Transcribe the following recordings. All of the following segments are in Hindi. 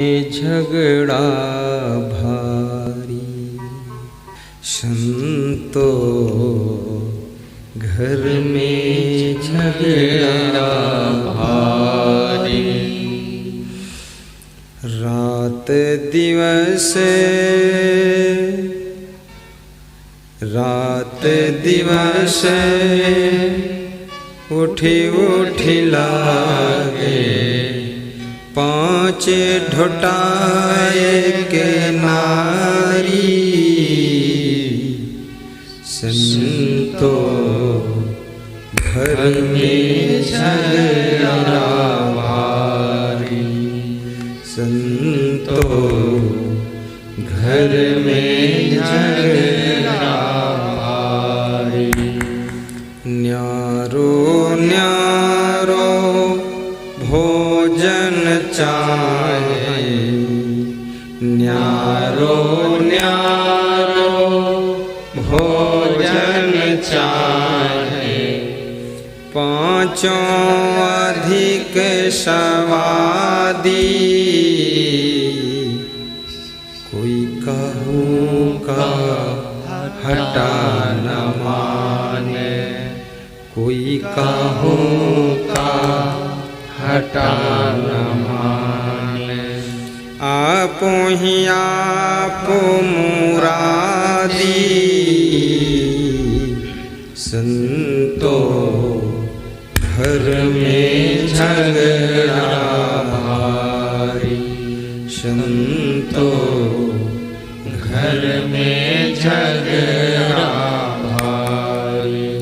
झगड़ा भारी संतो घर में झगड़ा भारी। रात दिवस उठी उठी लागे पाँच ढोटाए के नारी संतो घर में झगड़ा भारी संतो घर में झगड़ा भारी। न्यारो न्यारो भोजन चाहे न्यारो न्यारो भोजन चाहे पाँचों अधिक सवादी। कोई कहूँ का हटा न माने कोई कहूँ का हटा न माने। आप ही आप मुरादी संतो घर में झगड़ा भारी संतो घर में झगड़ा भारी।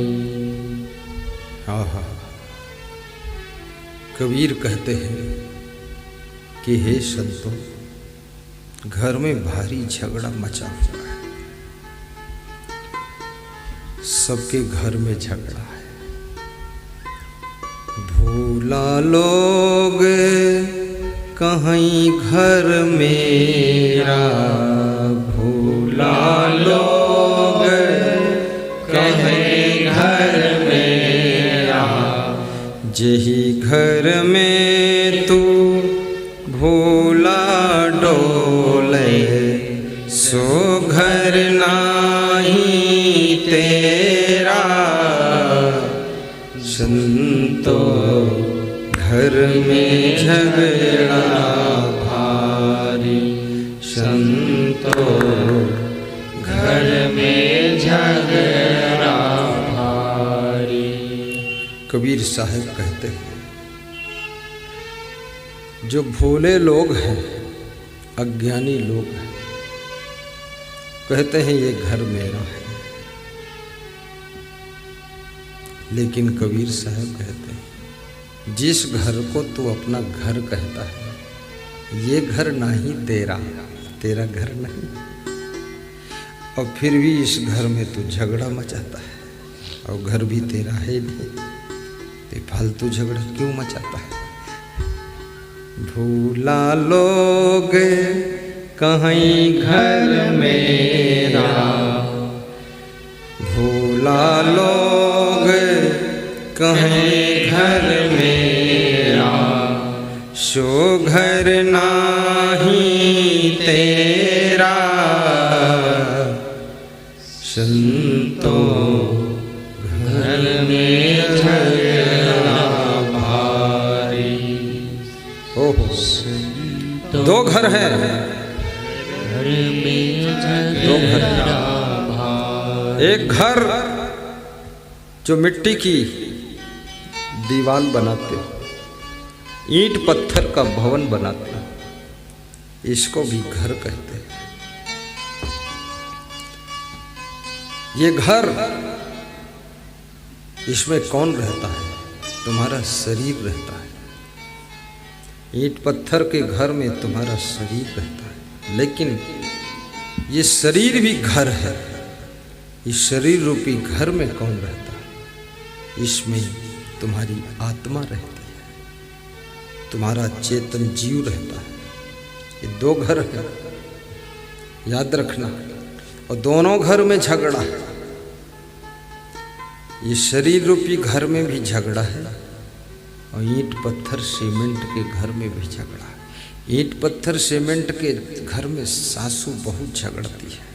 कबीर कहते हैं कि हे संतों, घर में भारी झगड़ा मचा हुआ है। सबके घर में झगड़ा है। भूला लोग कहीं घर मेरा भूला लोग कहीं घर मेरा जही घर में तू भूला डोले सो घर नाही तेरा संतो घर में झगड़ा भारी संतो घर में झगड़ा भारी। कबीर साहब कहते हैं जो भोले लोग हैं अज्ञानी लोग हैं कहते हैं ये घर मेरा है, लेकिन कबीर साहब कहते हैं जिस घर को तू अपना घर कहता है ये घर नहीं तेरा तेरा घर नहीं, और फिर भी इस घर में तू झगड़ा मचाता है और घर भी तेरा है नहीं, तो फालतू झगड़ा क्यों मचाता है। भूला लोग कहीं घर मेरा भूला लोग कहीं घर मेरा सो घर नाही तेरा संतो घर में झगड़ा भारी। ओहो दो घर हैं दो घर। एक घर जो मिट्टी की दीवार बनाते ईंट पत्थर का भवन बनाते इसको भी घर कहते हैं। ये घर इसमें कौन रहता है? तुम्हारा शरीर रहता है। ईंट पत्थर के घर में तुम्हारा शरीर रहता है, लेकिन ये शरीर भी घर है। इस शरीर रूपी घर में कौन रहता है? इसमें तुम्हारी आत्मा रहती है, तुम्हारा चेतन जीव रहता है। ये दो घर है, याद रखना। और दोनों घर में झगड़ा है। ये शरीर रूपी घर में भी झगड़ा है और ईंट पत्थर सीमेंट के घर में भी झगड़ा है। ईंट पत्थर सीमेंट के घर में सासू बहुत झगड़ती है,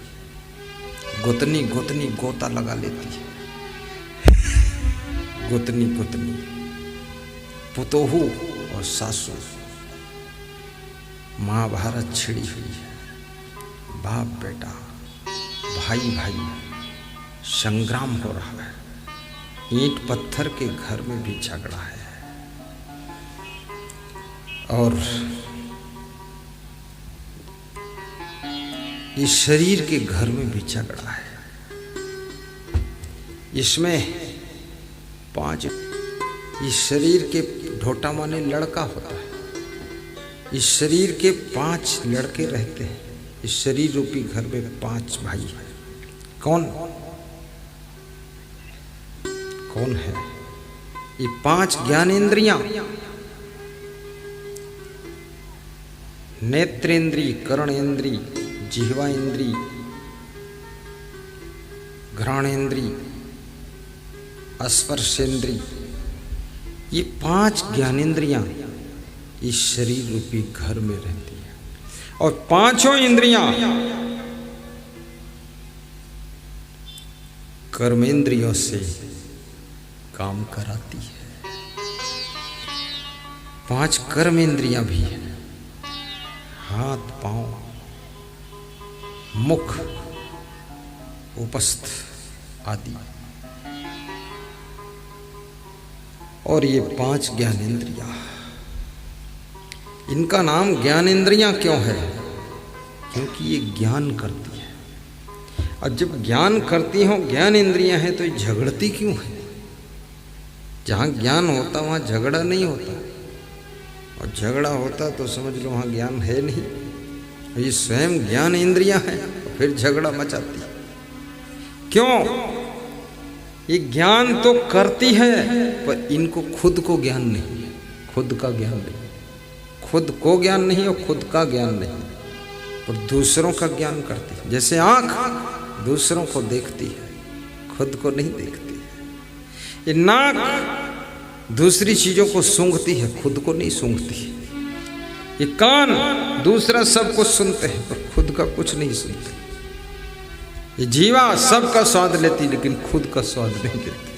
गोतनी गोतनी गोता लगा लेती है, गोतनी गोतनी पुतोहू और सासू, महाभारत छिड़ी हुई है, बाप बेटा भाई भाई संग्राम हो रहा है। ईंट पत्थर के घर में भी झगड़ा है और इस शरीर के घर में भी झगड़ा है। इसमें 5 इस शरीर के ढोटा माने लड़का होता है। इस शरीर के 5 लड़के रहते हैं। इस शरीर रूपी घर में 5 भाई हैं। कौन कौन है? ये 5 ज्ञानेंद्रियां, नेत्रेंद्री, कर्णेंद्री, जिह्वा इंद्री, घ्राणेंद्री, स्पर्शेंद्री, ये 5 ज्ञानेंद्रियां इस शरीर रूपी घर में रहती है और 5 इंद्रियां कर्मेंद्रियों से काम कराती है। 5 कर्मेंद्रियां भी हैं, हाथ पांव मुख उपस्थ आदि। और ये 5 ज्ञानेंद्रियां, इनका नाम ज्ञानेंद्रियां क्यों है? क्योंकि ये ज्ञान करती है। और जब ज्ञान करती हो, ज्ञान इंद्रियां हैं, तो ये झगड़ती क्यों है? जहाँ ज्ञान होता वहाँ झगड़ा नहीं होता, और झगड़ा होता तो समझ लो वहाँ ज्ञान है नहीं। ये स्वयं ज्ञान इंद्रियां हैं और फिर झगड़ा मचाती। क्यों? ये ज्ञान तो करती है पर इनको खुद को ज्ञान नहीं है, खुद का ज्ञान नहीं, खुद को ज्ञान नहीं और खुद का ज्ञान नहीं, पर दूसरों का ज्ञान करती है। जैसे आँख दूसरों को देखती है, खुद को नहीं देखती है। ये नाक दूसरी चीजों को सूंघती है, खुद को नहीं सूंघती है। ये कान दूसरा सब कुछ सुनते हैं पर खुद का कुछ नहीं सुनते। ये जीवा सबका स्वाद लेती लेकिन खुद का स्वाद नहीं लेती।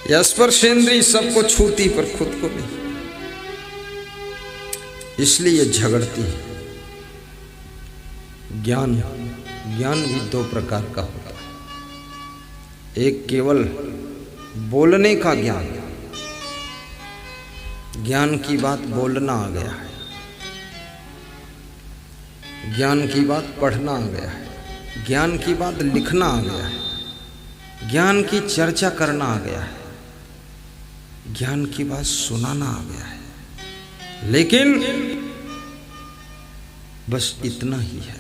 ये स्पर्शेंद्री सबको छूती पर खुद को नहीं, इसलिए ये झगड़ती है। ज्ञान भी 2 प्रकार का होता है। एक केवल बोलने का ज्ञान, ज्ञान की बात बोलना आ गया है, ज्ञान की बात पढ़ना आ गया है, ज्ञान की बात लिखना आ गया है, ज्ञान की चर्चा करना आ गया है, ज्ञान की बात सुनाना आ गया है। लेकिन बस इतना ही है।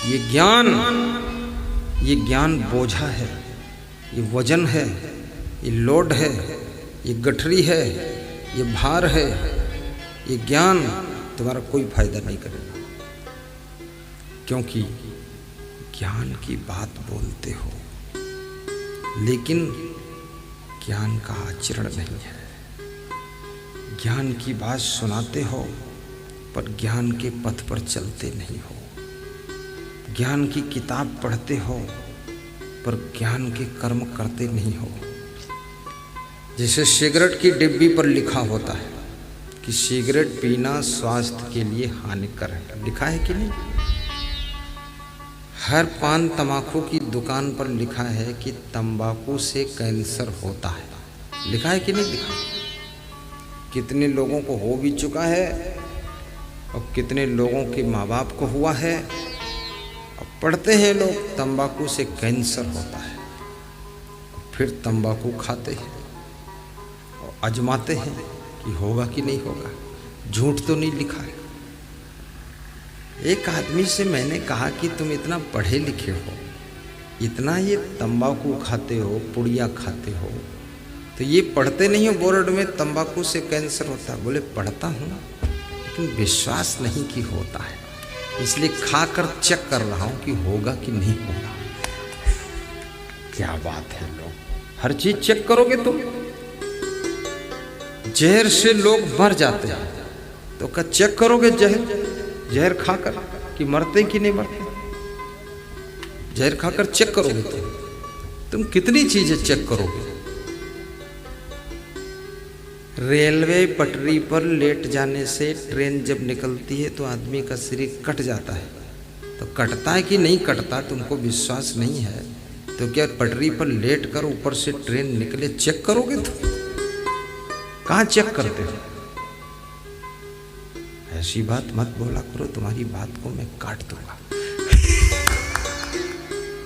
ये ज्ञान बोझा है, ये वजन है, ये लोड है, ये गठरी है, ये भार है। ये ज्ञान तुम्हारा कोई फायदा नहीं करेगा, क्योंकि ज्ञान की बात बोलते हो लेकिन ज्ञान का आचरण नहीं है। ज्ञान की बात सुनाते हो पर ज्ञान के पथ पर चलते नहीं हो। ज्ञान की किताब पढ़ते हो पर ज्ञान के कर्म करते नहीं हो। जैसे सिगरेट की डिब्बी पर लिखा होता है कि सिगरेट पीना स्वास्थ्य के लिए हानिकर है, लिखा है कि नहीं? हर पान तंबाकू की दुकान पर लिखा है कि तंबाकू से कैंसर होता है, लिखा है कि नहीं लिखा? कितने लोगों को हो भी चुका है और कितने लोगों के माँ बाप को हुआ है। और पढ़ते हैं लोग तंबाकू से कैंसर होता है, फिर तंबाकू खाते हैं और आजमाते हैं कि होगा कि नहीं होगा। झूठ तो नहीं लिखा है। एक आदमी से मैंने कहा कि तुम इतना पढ़े लिखे हो, इतना ये तंबाकू खाते हो, पुड़िया खाते हो, तो ये पढ़ते नहीं हो बोर्ड में तंबाकू से कैंसर होता है? बोले पढ़ता हूँ लेकिन विश्वास नहीं कि होता है, इसलिए खाकर चेक कर रहा हूँ कि होगा कि नहीं होगा। क्या बात है, लोग हर चीज चेक करोगे तुम। जहर से लोग मर जाते हैं, तो क्या चेक करोगे जहर खाकर कि मरते कि नहीं मरते? जहर खाकर चेक करोगे तुम कितनी चीजें चेक करोगे? रेलवे पटरी पर लेट जाने से ट्रेन जब निकलती है तो आदमी का शरीर कट जाता है। तो कटता है कि नहीं कटता तुमको विश्वास नहीं है तो क्या पटरी पर लेट कर ऊपर से ट्रेन निकले चेक करोगे? तुम कहाँ चेक करते हो? ऐसी बात मत बोला करो, तुम्हारी बात को मैं काट दूंगा,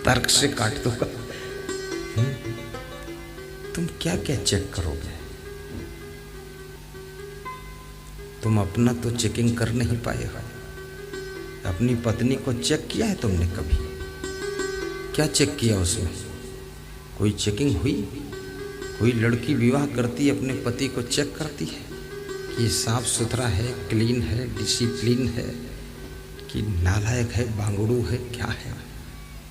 तर्क से काट दूंगा। तुम क्या क्या चेक करोगे? तुम अपना तो चेकिंग कर नहीं पाए हो। अपनी पत्नी को चेक किया है तुमने कभी? क्या चेक किया उसमें? कोई चेकिंग हुई? कोई लड़की विवाह करती अपने पति को चेक करती है कि साफ सुथरा है, क्लीन है, डिसिप्लिन है कि नालायक है, बांगड़ू है, क्या है?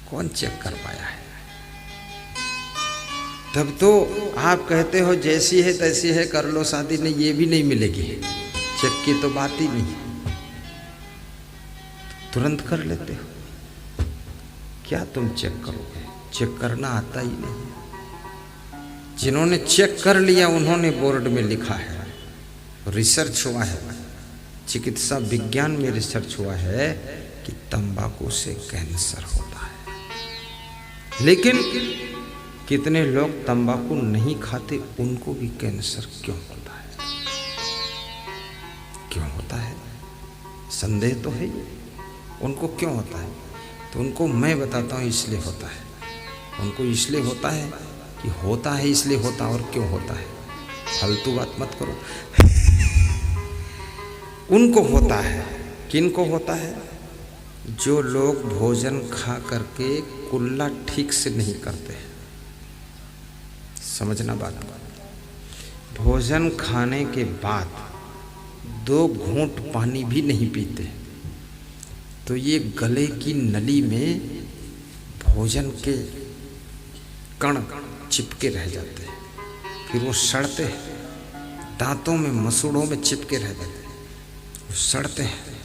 कौन चेक कर पाया है? तब तो आप कहते हो जैसी है तैसी है, कर लो शादी, नहीं ये भी नहीं मिलेगी, चेक की तो बात ही नहीं, तुरंत कर लेते हो। क्या तुम चेक करोगे? चेक करना आता ही नहीं। जिन्होंने चेक कर लिया उन्होंने बोर्ड में लिखा है, रिसर्च हुआ है, चिकित्सा विज्ञान में रिसर्च हुआ है कि तंबाकू से कैंसर होता है। लेकिन कितने लोग तंबाकू नहीं खाते, उनको भी कैंसर क्यों होता है? क्यों होता है? संदेह तो है उनको क्यों होता है। तो उनको मैं बताता हूँ इसलिए होता है। उनको इसलिए होता है कि होता है इसलिए होता, और क्यों होता है? फालतू बात मत करो। उनको होता है। किनको होता है? जो लोग भोजन खा करके कुल्ला ठीक से नहीं करते। समझना बात को। भोजन खाने के बाद 2 घूंट पानी भी नहीं पीते तो ये गले की नली में भोजन के कण चिपके रह जाते हैं, फिर वो सड़ते हैं, दांतों में मसूड़ों में चिपके रह जाते हैं, वो सड़ते हैं,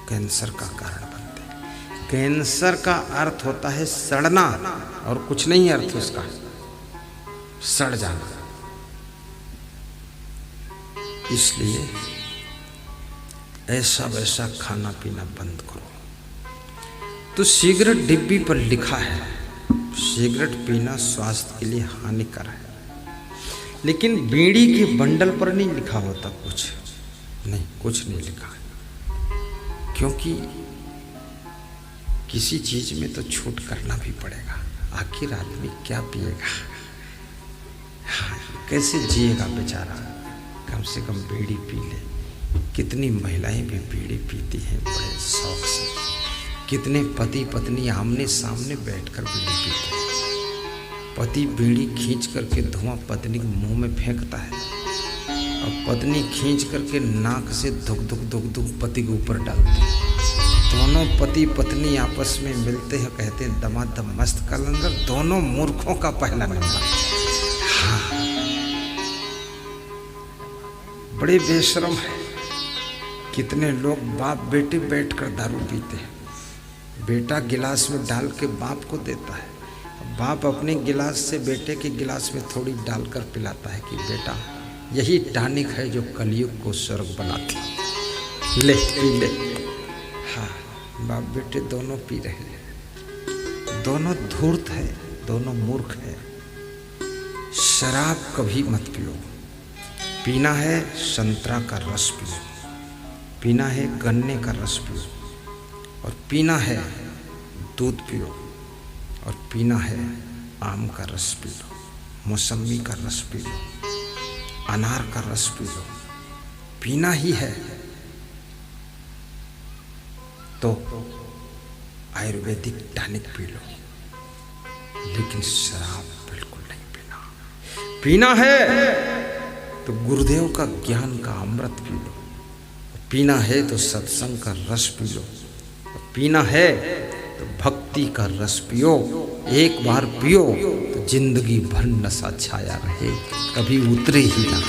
कैंसर का कारण बनते हैं। कैंसर का अर्थ होता है सड़ना, और कुछ नहीं अर्थ उसका, सड़ जाना। इसलिए ऐसा वैसा खाना पीना बंद करो। तो सिगरेट डिब्बी पर लिखा है सिगरेट पीना स्वास्थ्य के लिए हानिकर है, लेकिन बीड़ी के बंडल पर नहीं लिखा होता कुछ नहीं लिखा है, क्योंकि किसी चीज में तो छूट करना भी पड़ेगा। आखिर आदमी क्या पिएगा, कैसे जिएगा बेचारा? कम से कम बीड़ी पी ले। कितनी महिलाएं भी बीड़ी पीती हैं बड़े शौक से, कितने पति पत्नी आमने सामने बैठकर बीड़ी पीते हैं। पति बीड़ी खींच करके धुआं पत्नी के मुंह में फेंकता है, और पत्नी खींच करके नाक से धुक धुक पति के ऊपर डालती है। दोनों पति पत्नी आपस में मिलते हैं, कहते हैं दमादम मस्त कलंदर, दोनों मूर्खों का पहला नंबर। हाँ, बड़े बेशरम है। कितने लोग बाप बेटे बैठकर दारू पीते हैं। बेटा गिलास में डाल के बाप को देता है, बाप अपने गिलास से बेटे के गिलास में थोड़ी डालकर पिलाता है कि बेटा यही टॉनिक है जो कलयुग को स्वर्ग बनाती है, ले पी ले। हाँ, बाप बेटे दोनों पी रहे हैं, दोनों धूर्त है, दोनों मूर्ख है। शराब कभी मत पियो। पीना है संतरा का रस पियो, पीना है गन्ने का रस पियो, और पीना है दूध पियो, और पीना है आम का रस पी लो, मौसमी का रस पी लो, अनार का रस पी लो। पीना ही है तो आयुर्वेदिक टॉनिक पी लो, लेकिन शराब बिल्कुल नहीं पीना। पीना है तो गुरुदेव का ज्ञान का अमृत पी लो, पीना है तो सत्संग का रस पी लो, पीना है तो भक्ति का रस पियो। एक बार पियो तो जिंदगी भर नशा छाया रहे, कभी उतरे ही ना।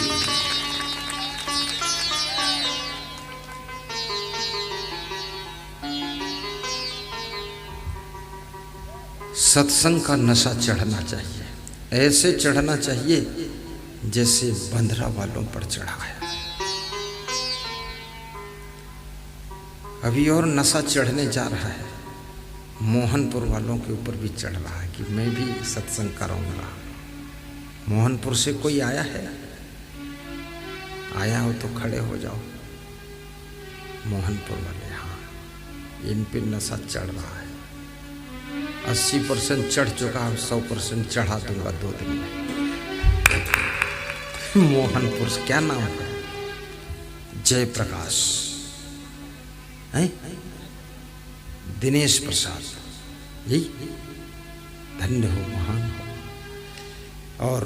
सत्संग का नशा चढ़ना चाहिए, ऐसे चढ़ना चाहिए जैसे बंदरा वालों पर चढ़ा है। अभी और नशा चढ़ने जा रहा है, मोहनपुर वालों के ऊपर भी चढ़ रहा है कि मैं भी सत्संग करूँगा। मोहनपुर से कोई आया है? आया हो तो खड़े हो जाओ। मोहनपुर वाले, हाँ, इन पे नशा चढ़ रहा है। 80% चढ़ चुका है, 100% चढ़ा दूंगा 2 दिन में। मोहनपुर से क्या नाम है? जयप्रकाश है, दिनेश प्रसाद, यही धन्य हो, महान हो। और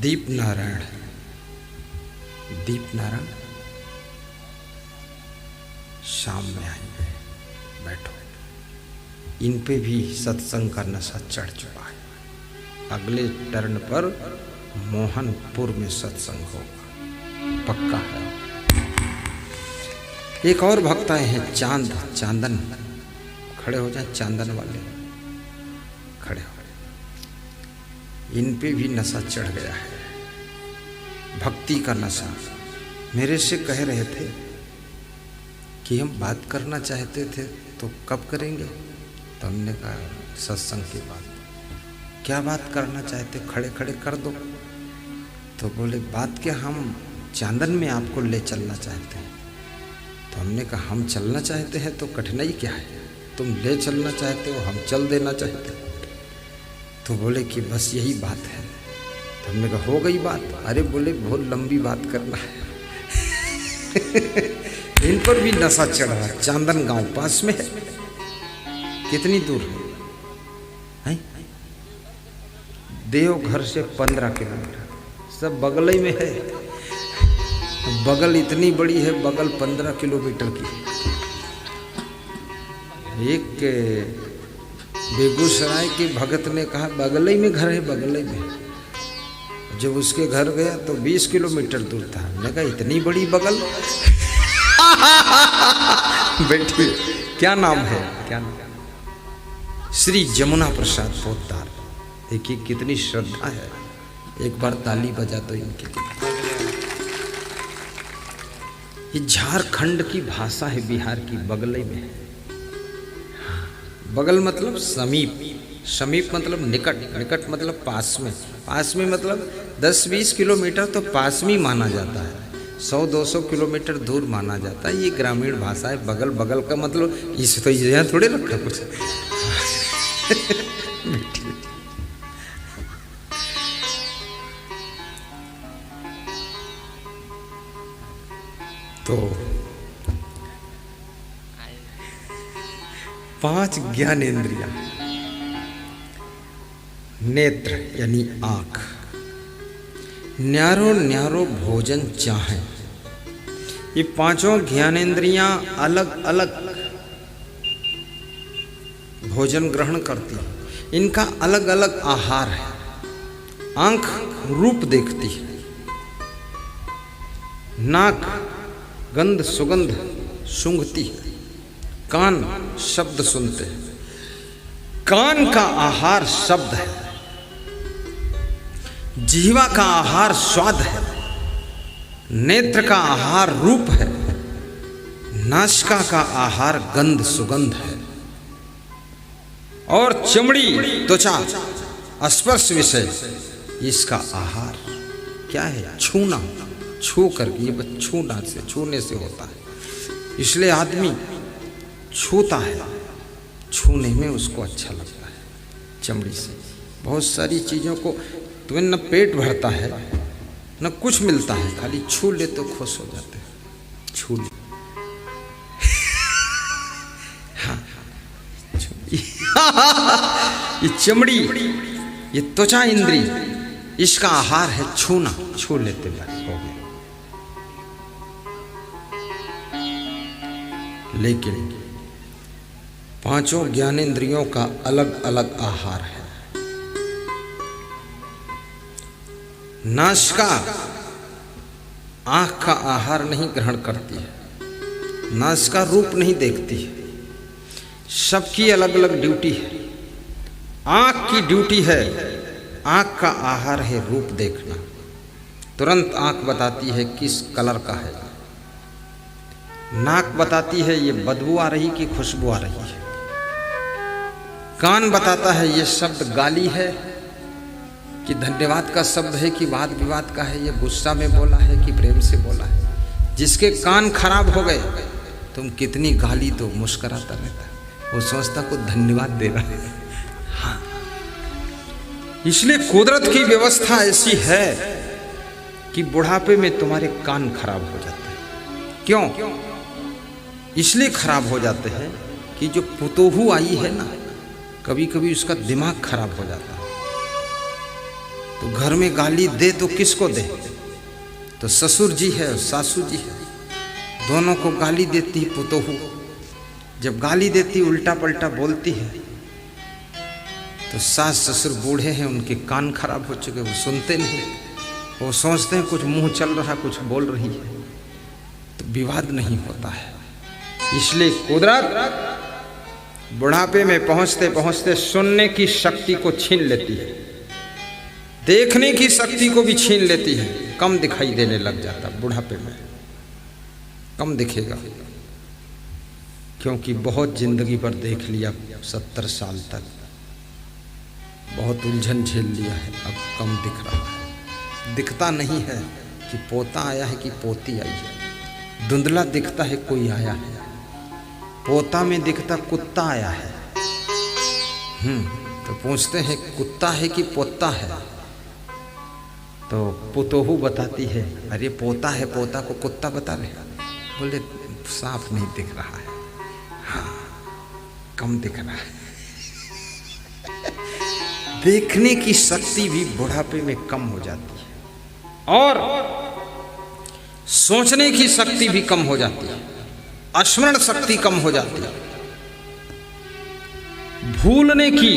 दीप नारायण, दीप नारायण शाम में आएंगे, बैठो। इन पे भी सत्संग का नशा चढ़ चुका है। अगले टर्न पर मोहनपुर में सत्संग होगा, पक्का है। एक और भक्त आए हैं, चांदन, खड़े हो जाए। चांदन वाले खड़े हो। इन पे भी नशा चढ़ गया है, भक्ति का नशा। मेरे से कह रहे थे कि हम बात करना चाहते थे तो कब करेंगे? तो हमने कहा सत्संग की बात। क्या बात करना चाहते? खड़े खड़े कर दो। तो बोले बात क्या, हम चांदन में आपको ले चलना चाहते हैं। तो हमने कहा हम चलना चाहते हैं तो कठिनाई क्या है? तुम ले चलना चाहते हो, हम चल देना चाहते हो। तो बोले कि बस यही बात है। तो हमने कहा हो गई बात। अरे बोले बहुत लंबी बात करना है। इन पर भी नशा चढ़ रहा है। चांदन गांव पास में है, कितनी दूर है? देवघर से 15 किलोमीटर, सब बगल ही में है। बगल इतनी बड़ी है, बगल 15 किलोमीटर की। एक बेगूसराय के भगत ने कहा बगल ही में घर है, बगल ही में। जब उसके घर गया तो 20 किलोमीटर दूर था। मैंने कहा इतनी बड़ी बगल। बैठिए, क्या नाम है? क्या नाम? श्री जमुना प्रसाद पोद्दार। देखिए कितनी श्रद्धा है। एक बार ताली बजा दो इनके लिए। ये झारखंड की भाषा है, बिहार की, बगल में है। बगल मतलब समीप, समीप मतलब निकट, निकट मतलब पास में, पास में मतलब 10-20 किलोमीटर तो पास में माना जाता है, 100-200 किलोमीटर दूर माना जाता है। ये ग्रामीण भाषा है। बगल बगल का मतलब इस तो यहाँ थोड़े रखा कुछ। तो 5 ज्ञानेंद्रियां, नेत्र यानी आंख, न्यारो न्यारो भोजन चाहे। ये 5 ज्ञानेंद्रियां अलग अलग भोजन ग्रहण करती हैं। इनका अलग अलग आहार है। आंख रूप देखती है, नाक गंध सुगंध सूंघती है, कान शब्द सुनते हैं। कान का आहार शब्द है, जीवा का आहार स्वाद है, नेत्र का आहार रूप है, नासिका का आहार गंध सुगंध है, और चमड़ी त्वचा स्पर्श विषय इसका आहार क्या है? छूना, छू करके। ये बस छूने से होता है। इसलिए आदमी छूता है, छूने में उसको अच्छा लगता है। चमड़ी से बहुत सारी चीज़ों को तुम्हें न पेट भरता है न कुछ मिलता है, खाली छू ले तो खुश हो जाते हैं। छू ले। हाँ, ये चमड़ी, ये त्वचा इंद्री, इसका आहार है छूना। छू लेते बस हो गया। लेकिन 5 ज्ञानेंद्रियों का अलग अलग आहार है। नासिका आँख का आहार नहीं ग्रहण करती है, नासिका रूप नहीं देखती है। सबकी अलग अलग ड्यूटी है। आँख की ड्यूटी है, आँख का आहार है रूप देखना। तुरंत आँख बताती है किस कलर का है, नाक बताती है ये बदबू आ रही कि खुशबू आ रही है, कान बताता है ये शब्द गाली है कि धन्यवाद का शब्द है कि वाद विवाद का है, ये गुस्सा में बोला है कि प्रेम से बोला है। जिसके कान खराब हो गए, तुम कितनी गाली तो मुस्कुराता रहता है, वो सोचता को धन्यवाद दे रहा है। हाँ, इसलिए कुदरत की व्यवस्था ऐसी है कि बुढ़ापे में तुम्हारे कान खराब हो जाते हैं। क्यों? इसलिए खराब हो जाते हैं कि जो पुतोहू आई है ना, कभी कभी उसका दिमाग खराब हो जाता है। तो घर में गाली दे तो किसको दे? तो ससुर जी है और सासू जी है, दोनों को गाली देती है पुतोहू। जब गाली देती उल्टा पलटा बोलती है तो सास ससुर बूढ़े हैं, उनके कान खराब हो चुके, वो सुनते नहीं, वो सोचते हैं कुछ मुंह चल रहा, कुछ बोल रही है, तो विवाद नहीं होता है। इसलिए कुदरत बुढ़ापे में पहुंचते पहुंचते सुनने की शक्ति को छीन लेती है, देखने की शक्ति को भी छीन लेती है, कम दिखाई देने लग जाता बुढ़ापे में, कम दिखेगा, क्योंकि बहुत जिंदगी पर देख लिया, 70 साल तक बहुत उलझन झेल लिया है, अब कम दिख रहा है। दिखता नहीं है कि पोता आया है कि पोती आई है, धुंधला दिखता है कोई आया है। पोता में दिखता कुत्ता आया है। तो पूछते हैं कुत्ता है कि पोता है, तो पुतोहू बताती है अरे पोता है, पोता को कुत्ता बता रहे। बोले साफ नहीं दिख रहा है, हाँ कम दिख रहा है। देखने की शक्ति भी बुढ़ापे में कम हो जाती है और सोचने की शक्ति भी कम हो जाती है, स्मरण शक्ति कम हो जाती है, भूलने की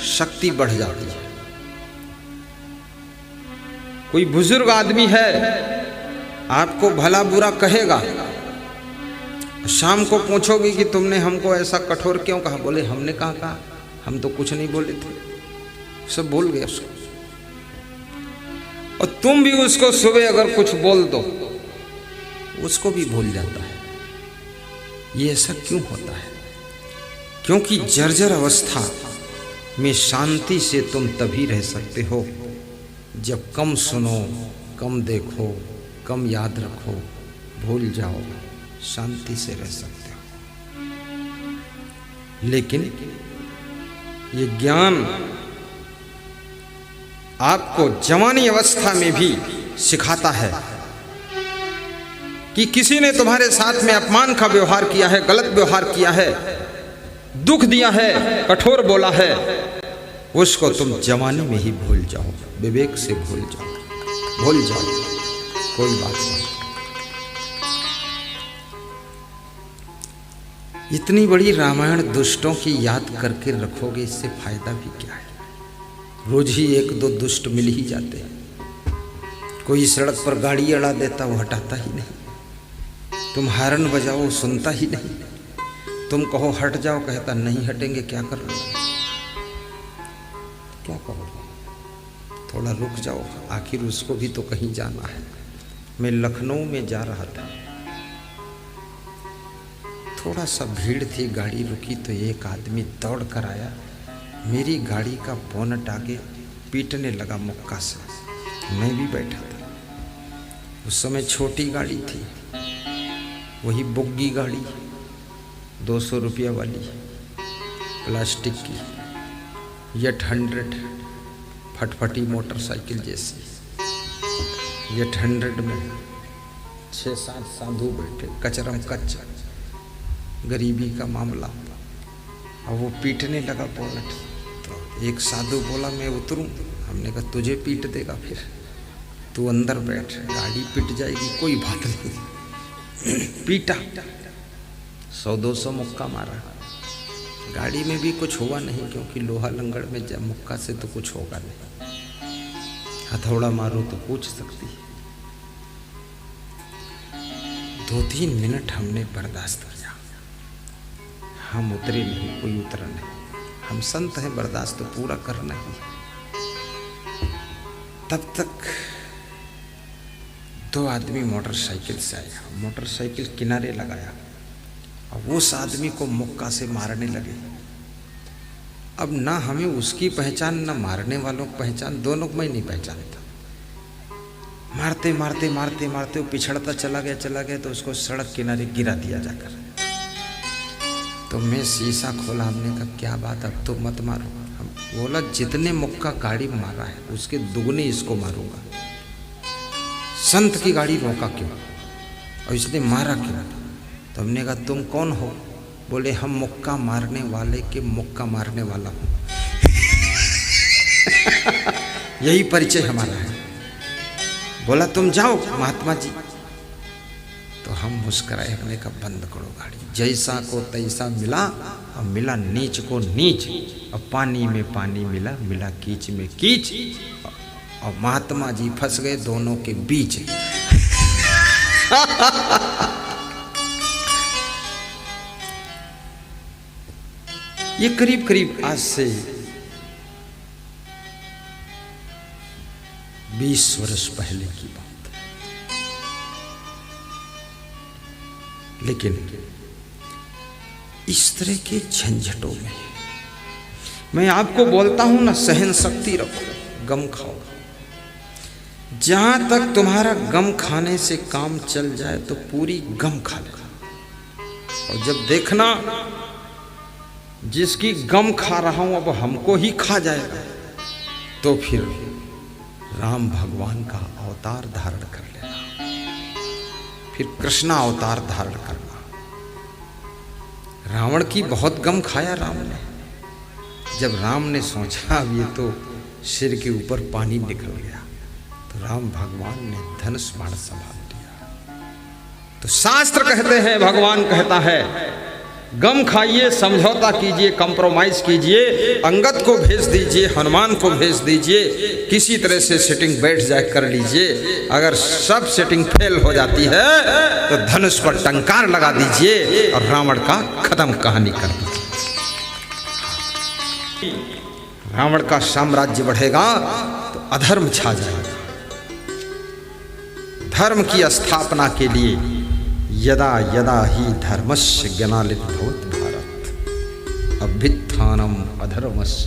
शक्ति बढ़ जाती है। कोई बुजुर्ग आदमी है, आपको भला बुरा कहेगा, शाम को पूछोगे कि तुमने हमको ऐसा कठोर क्यों कहा? बोले हमने कहा, हम तो कुछ नहीं बोले थे, सब भूल गए उसको। और तुम भी उसको सुबह अगर कुछ बोल दो, उसको भी भूल जाता है। ये ऐसा क्यों होता है? क्योंकि जर्जर अवस्था में शांति से तुम तभी रह सकते हो जब कम सुनो, कम देखो, कम याद रखो, भूल जाओ, शांति से रह सकते हो। लेकिन ये ज्ञान आपको जवानी अवस्था में भी सिखाता है कि किसी ने तुम्हारे साथ में अपमान का व्यवहार किया है, गलत व्यवहार किया है, दुख दिया है, कठोर बोला है, उसको तुम जवानी में ही भूल जाओ, विवेक से भूल जाओ, कोई बात नहीं। इतनी बड़ी रामायण दुष्टों की याद करके रखोगे, इससे फायदा भी क्या है? रोज ही एक दो दुष्ट मिल ही जाते हैं। कोई सड़क पर गाड़ी अड़ा देता, वो हटाता ही नहीं। तुम हारन बजाओ, सुनता ही नहीं। तुम कहो हट जाओ, कहता नहीं हटेंगे, क्या कर रहे हो? क्या करोगे? थोड़ा रुक जाओ, आखिर उसको भी तो कहीं जाना है। मैं लखनऊ में जा रहा था, थोड़ा सा भीड़ थी, गाड़ी रुकी तो एक आदमी दौड़ कर आया, मेरी गाड़ी का बोनट आगे पीटने लगा मुक्का से। मैं भी बैठा था, उस समय छोटी गाड़ी थी, वही बुग्गी गाड़ी, 200 रुपया वाली प्लास्टिक की, 800 फटफटी मोटरसाइकिल जैसी। 800 में 6-7 साधु बैठे, कचरम कच्चा, गरीबी का मामला। और वो पीटने लगा बोनट, तो एक साधु बोला मैं उतरूं? हमने कहा तुझे पीट देगा, फिर तू अंदर बैठ, गाड़ी पिट जाएगी, कोई बात नहीं। पीटा, 100-200 मुक्का मारा, गाड़ी में भी कुछ हुआ नहीं, क्योंकि लोहा लंगड़ में जब मुक्का से तो कुछ होगा नहीं, हथौड़ा मारो तो पूछ सकती है। 2-3 मिनट हमने बर्दाश्त किया, हम उतरे नहीं, कोई उतरा नहीं, हम संत हैं, बर्दाश्त तो पूरा करना ही। तब तक दो आदमी मोटरसाइकिल से आया, मोटरसाइकिल किनारे लगाया और उस आदमी को मुक्का से मारने लगे। अब ना हमें उसकी पहचान ना मारने वालों की पहचान, दोनों को मैं नहीं पहचानता। मारते मारते मारते मारते वो पिछड़ता चला गया तो उसको सड़क किनारे गिरा दिया जाकर। तो मैं शीशा खोला, हमने कहा क्या बात, अब तो मत मारो। हम बोला जितने मुक्का गाड़ी में मारा है उसके दुगने इसको मारूंगा। संत की गाड़ी रोका क्यों और इसने मारा क्यों? तो हमने कहा तुम कौन हो? बोले हम मुक्का मारने वाले के मुक्का मारने वाला हूँ। यही परिचय हमारा है। बोला तुम जाओ महात्मा जी। तो हम मुस्कुराए, हमने कहा बंद करो गाड़ी। जैसा को तैसा मिला और मिला नीच को नीच, और पानी में पानी मिला, मिला कीच में कीच, और महात्मा जी फंस गए दोनों के बीच। ये करीब करीब आज से 20 वर्ष पहले की बात। लेकिन इस तरह के झंझटों में मैं आपको बोलता हूं ना, सहन शक्ति रखो, गम खाओ। जहां तक तुम्हारा गम खाने से काम चल जाए तो पूरी गम खा लेना, और जब देखना जिसकी गम खा रहा हूं अब हमको ही खा जाएगा, तो फिर राम भगवान का अवतार धारण कर लेना, फिर कृष्ण अवतार धारण करना। रावण की बहुत गम खाया राम ने। जब राम ने सोचा अब ये तो सिर के ऊपर पानी निकल गया, तो राम भगवान ने धनुष बाण संभाल लिया। तो शास्त्र कहते हैं, भगवान कहता है गम खाइए, समझौता कीजिए, कंप्रोमाइज कीजिए, अंगद को भेज दीजिए, हनुमान को भेज दीजिए, किसी तरह से सेटिंग बैठ जाए कर लीजिए। अगर सब सेटिंग फेल हो जाती है तो धनुष पर टंकार लगा दीजिए और रावण का खत्म कहानी कर दीजिए। रावण का साम्राज्य बढ़ेगा तो अधर्म छा जाएगा। धर्म की स्थापना के लिए यदा यदा ही धर्मस्य ज्ञानालित भवत् भारत, अभ्युत्थानम अधर्मस्य